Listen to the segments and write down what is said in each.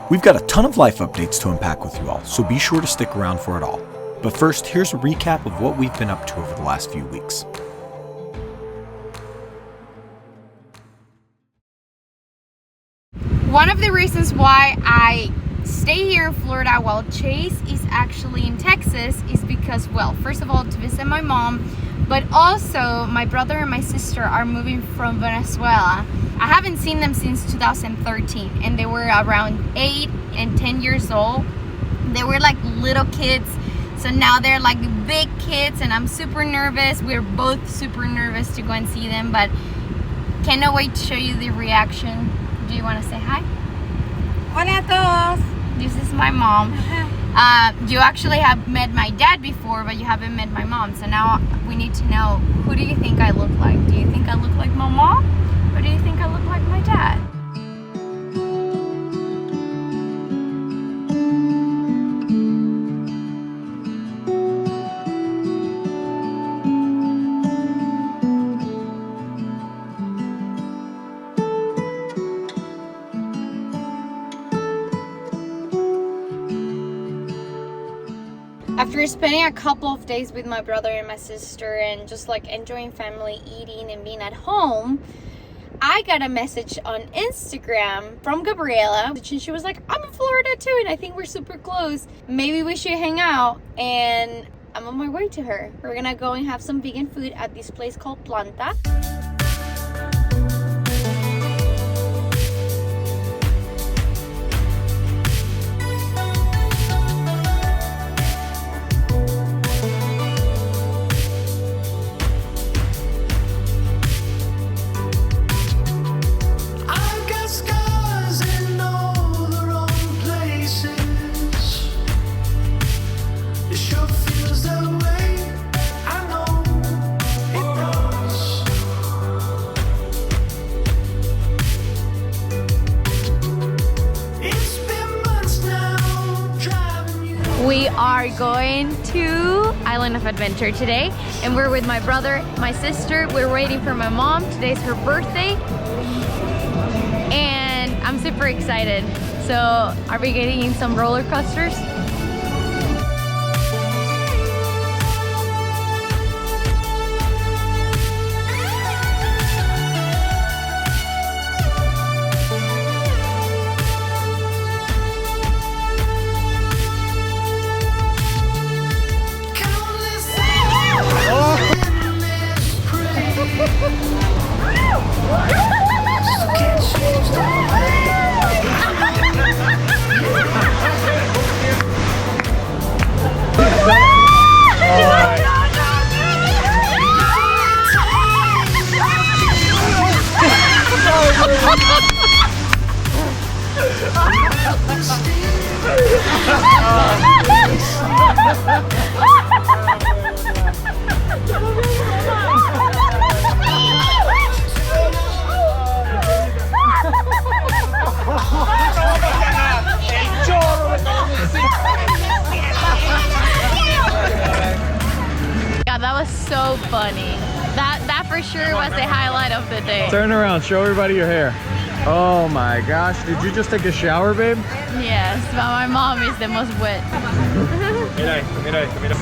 We've got a ton of life updates to unpack with you all, so be sure to stick around for it all. But first, here's a recap of what we've been up to over the last few weeks. One of the reasons why I stay here in Florida while Chase is actually in Texas is because, well, first of all, to visit my mom, but also my brother and my sister are moving from Venezuela. I haven't seen them since 2013, and they were around 8 and 10 years old. They were like little kids, so now they're like big kids, and I'm super nervous. We're both super nervous to go and see them, but cannot wait to show you the reaction. Do you want to say hi? Hola a todos. This is my mom. You actually have met my dad before, but you haven't met my mom. So now we need to know, who do you think I look like? Do you think I look like my mom? Or do you think I look like my dad? After spending a couple of days with my brother and my sister and just like enjoying family, eating and being at home, I got a message on Instagram from Gabriela, and she was like, I'm in Florida too, and I think we're super close. Maybe we should hang out. And I'm on my way to her. We're gonna go and have some vegan food at this place called Planta. We are going to Island of Adventure today, and we're with my brother, my sister. We're waiting for my mom. Today's her birthday, and I'm super excited. So, are we getting in some roller coasters? Yeah, that was so funny. That for sure was the highlight of the day. Turn around, show everybody your hair. Oh my gosh, did you just take a shower, babe? Yes, but my mom is the most wet. Mira esto, mira esto, mira.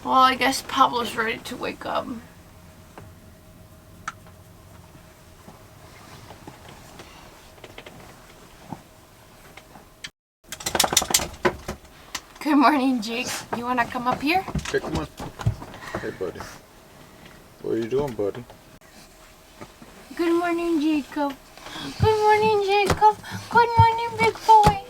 Well, I guess Pablo's ready to wake up. Good morning, Jake. You wanna come up here? Okay, come on. Hey, buddy. What are you doing, buddy? Good morning, Jacob. Good morning, Jacob. Good morning, big boy.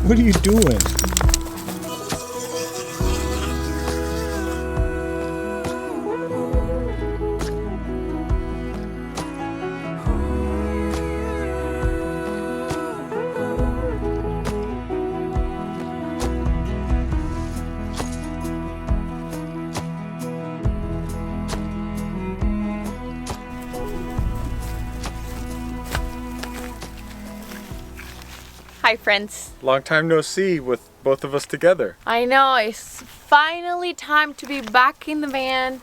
What are you doing? Hi friends. Long time no see with both of us together. I know, it's finally time to be back in the van,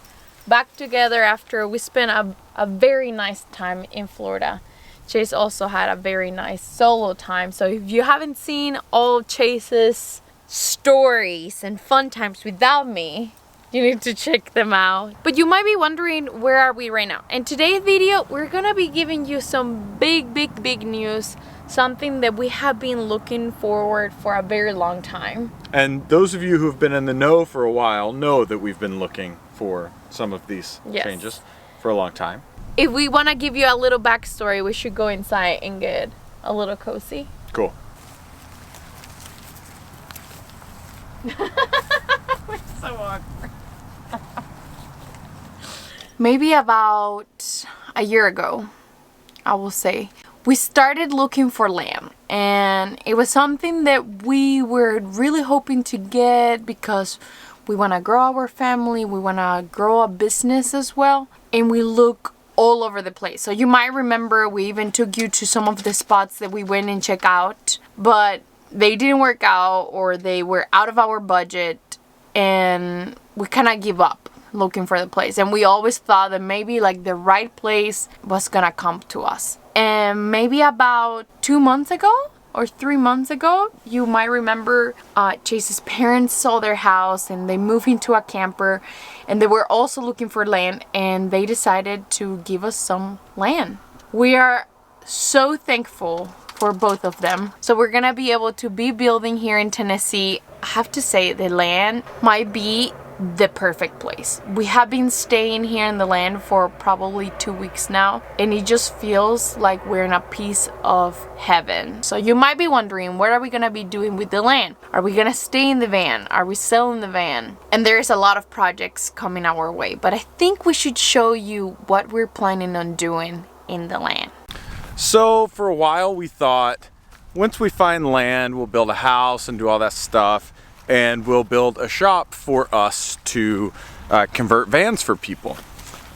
back together after we spent a very nice time in Florida. Chase also had a very nice solo time, so if you haven't seen all Chase's stories and fun times without me, you need to check them out. But you might be wondering, where are we right now? In today's video, we're gonna be giving you some big news, something that we have been looking forward for a very long time. And those of you who have been in the know for a while know that we've been looking for some of these changes for a long time. If we want to give you a little backstory, we should go inside and get a little cozy. Cool. We're so awkward. Maybe about a year ago, I will say, we started looking for land, and it was something that we were really hoping to get because we want to grow our family, we want to grow a business as well, and we look all over the place. So you might remember we even took you to some of the spots that we went and checked out, but they didn't work out or they were out of our budget, and we kind of give up looking for the place. And we always thought that maybe like the right place was gonna come to us. And maybe about 2 months ago or 3 months ago, you might remember Chase's parents sold their house and they moved into a camper, and they were also looking for land, and they decided to give us some land. We are so thankful for both of them. So we're gonna be able to be building here in Tennessee. I have to say, the land might be the perfect place. We have been staying here in the land for probably 2 weeks now, and it just feels like we're in a piece of heaven. So you might be wondering, what are we gonna be doing with the land? Are we gonna stay in the van? Are we selling the van? And there's a lot of projects coming our way, but I think we should show you what we're planning on doing in the land. So for a while we thought, once we find land, we'll build a house and do all that stuff, and we'll build a shop for us to convert vans for people.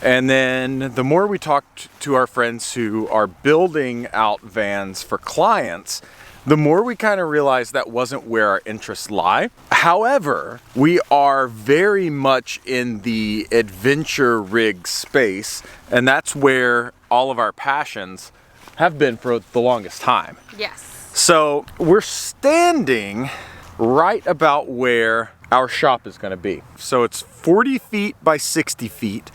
And then the more we talked to our friends who are building out vans for clients, the more we kind of realized that wasn't where our interests lie. However, we are very much in the adventure rig space, and that's where all of our passions have been for the longest time. Yes. So we're standing right about where our shop is going to be. So it's 40 feet by 60 feet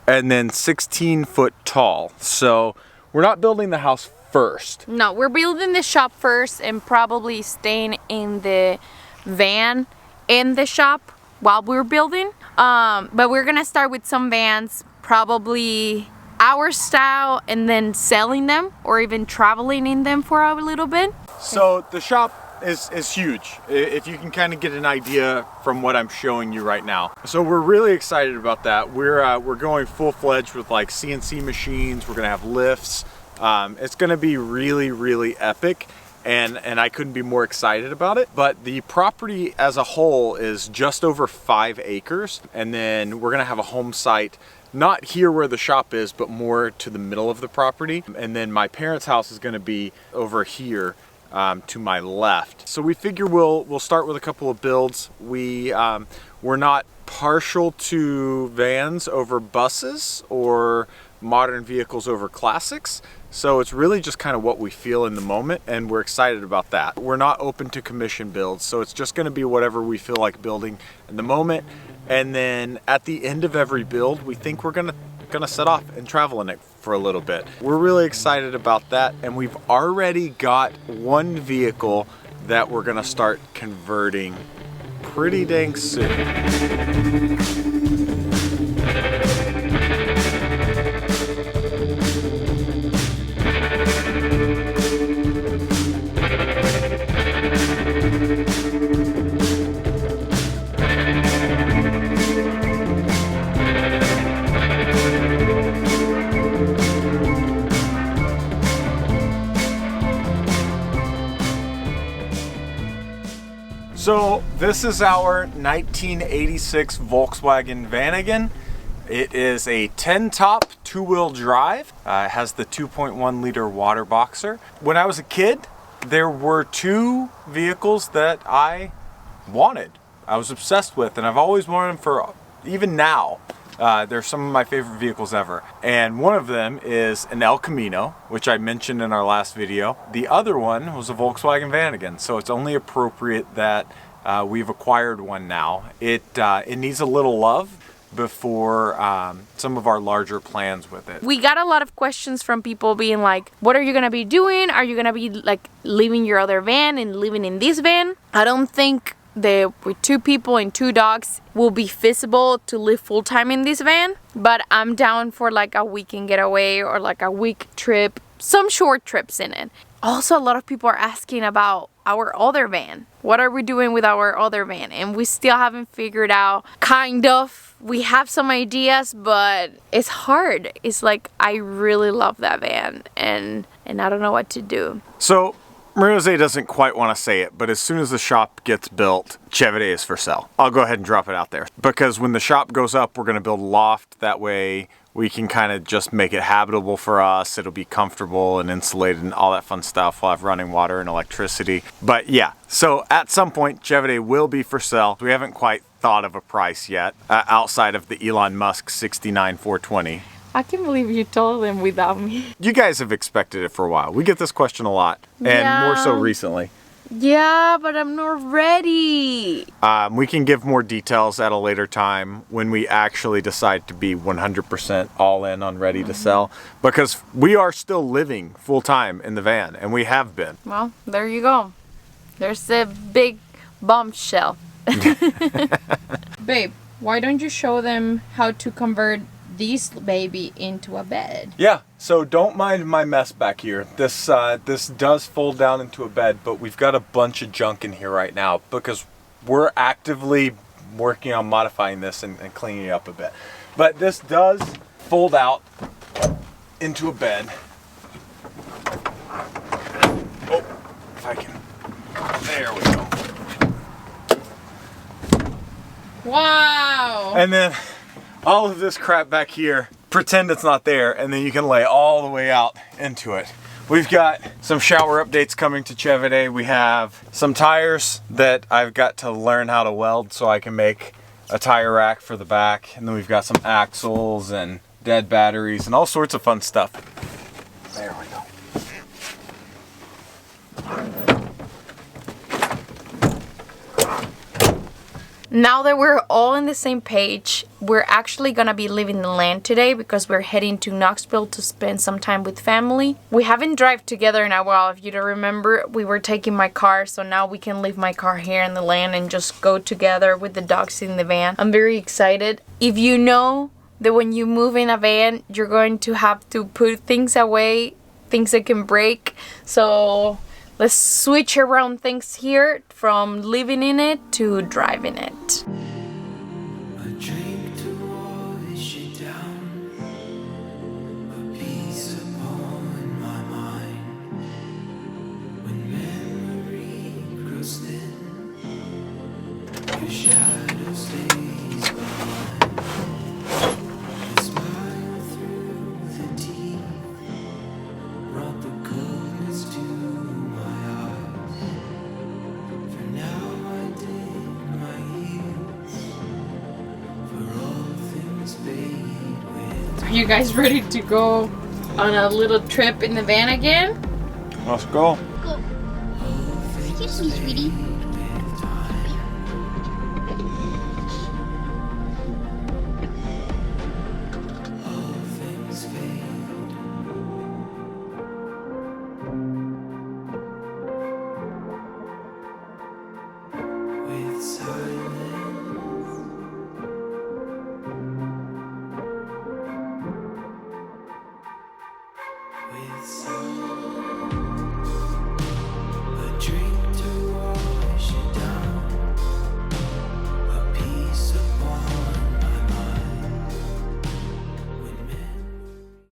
and then 16 foot tall. So we're not building the house first. No, we're building the shop first and probably staying in the van in the shop while we're building. But we're gonna start with some vans, probably our style, and then selling them or even traveling in them for a little bit. So the shop is huge, if you can kind of get an idea from what I'm showing you right now. So we're really excited about that. We're going full-fledged with like CNC machines. We're gonna have lifts. It's gonna be really epic, and I couldn't be more excited about it. But the property as a whole is just over 5 acres, and then we're gonna have a home site not here where the shop is, but more to the middle of the property. And then my parents' house is gonna be over here to my left. So we figure we'll start with a couple of builds. We're not partial to vans over buses or modern vehicles over classics. So it's really just kind of what we feel in the moment, and we're excited about that. We're not open to commission builds, so it's just gonna be whatever we feel like building in the moment. And then at the end of every build, we think we're gonna set off and travel in it for a little bit. We're really excited about that, and we've already got one vehicle that we're gonna start converting pretty dang soon. So this is our 1986 Volkswagen Vanagon. It is a 10-top, 2-wheel drive. It has the 2.1 liter water boxer. When I was a kid, there were two vehicles that I wanted. I was obsessed with, and I've always wanted them for, even now. They're some of my favorite vehicles ever. And one of them is an El Camino, which I mentioned in our last video. The other one was a Volkswagen Vanagon, so it's only appropriate that we've acquired one now. It needs a little love before some of our larger plans with it. We got a lot of questions from people being like, what are you gonna be doing? Are you gonna be like leaving your other van and living in this van? I don't think that with 2 people and 2 dogs will be feasible to live full-time in this van, but I'm down for like a weekend getaway or like a week trip, some short trips in it. Also, a lot of people are asking about our other van. What are we doing with our other van? And we still haven't figured out, kind of. We have some ideas, but it's hard. It's like, I really love that van and I don't know what to do. So Marie-Jose doesn't quite want to say it, but as soon as the shop gets built, Chevrolet is for sale. I'll go ahead and drop it out there. Because when the shop goes up, we're going to build a loft. That way we can kind of just make it habitable for us. It'll be comfortable and insulated and all that fun stuff. We'll have running water and electricity. But yeah, so at some point, Chevrolet will be for sale. We haven't quite thought of a price yet, outside of the Elon Musk 69,420. I can't believe you told them without me. You guys have expected it for a while. We get this question a lot, and more so recently. Yeah, but I'm not ready. We can give more details at a later time when we actually decide to be 100% all in on ready to sell, because we are still living full time in the van, and we have been. Well, there you go. There's a big bombshell. Babe, why don't you show them how to convert this baby into a bed? Yeah, so don't mind my mess back here. This does fold down into a bed, but we've got a bunch of junk in here right now because we're actively working on modifying this and cleaning it up a bit. But this does fold out into a bed. Oh, if I can. There we go. Wow! And then all of this crap back here, pretend it's not there, and then you can lay all the way out into it. We've got some shower updates coming to Chevrolet. We have some tires that I've got to learn how to weld so I can make a tire rack for the back. And then we've got some axles and dead batteries and all sorts of fun stuff. There we go. Now that we're all on the same page, we're actually gonna be leaving the land today because we're heading to Knoxville to spend some time with family. We haven't driven together in a while. If you don't remember, we were taking my car, so now we can leave my car here in the land and just go together with the dogs in the van. I'm very excited. If you know that when you move in a van, you're going to have to put things away, things that can break, so let's switch around things here from living in it to driving it. A drink to wash it down, a peace upon my mind. When memory grows thin, your shadow stays behind. A smile through the teeth brought the goodness to my eyes. For now I dig my heels, for all things fade with. Are you guys ready to go on a little trip in the van again? Let's go. Excuse me, sweetie.